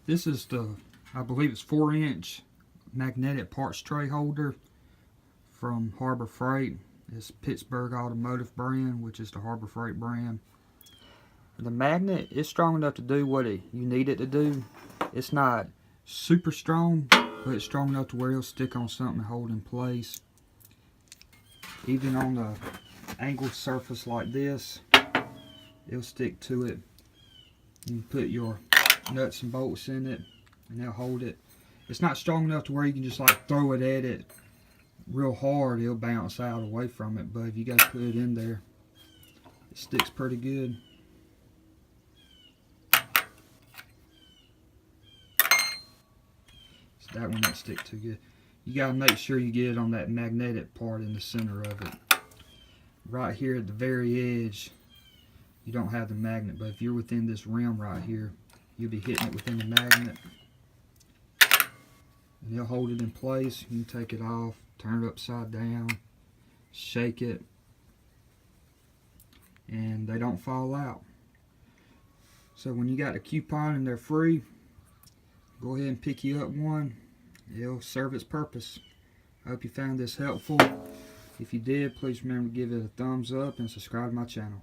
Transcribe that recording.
This is the, I believe it's 4-inch magnetic parts tray holder from Harbor Freight. It's Pittsburgh Automotive brand, which is the Harbor Freight brand. The magnet is strong enough to do what you need it to do. It's not super strong, but it's strong enough to where it'll stick on something and hold in place. Even on the angled surface like this, it'll stick to it. You can put your nuts and bolts in it and they'll hold it. It's not strong enough to where you can just like throw it at it real hard, it'll bounce out away from it, but if you guys put it in there, it sticks pretty good. It's that one that sticks too good. You gotta make sure you get it on that magnetic part in the center of it. Right here at the very edge, you don't have the magnet, but if you're within this rim right here, you'll be hitting it within the magnet. And they'll hold it in place. You can take it off, turn it upside down, shake it, and they don't fall out. So when you got a coupon and they're free, go ahead and pick you up one. It'll serve its purpose. I hope you found this helpful. If you did, please remember to give it a thumbs up and subscribe to my channel.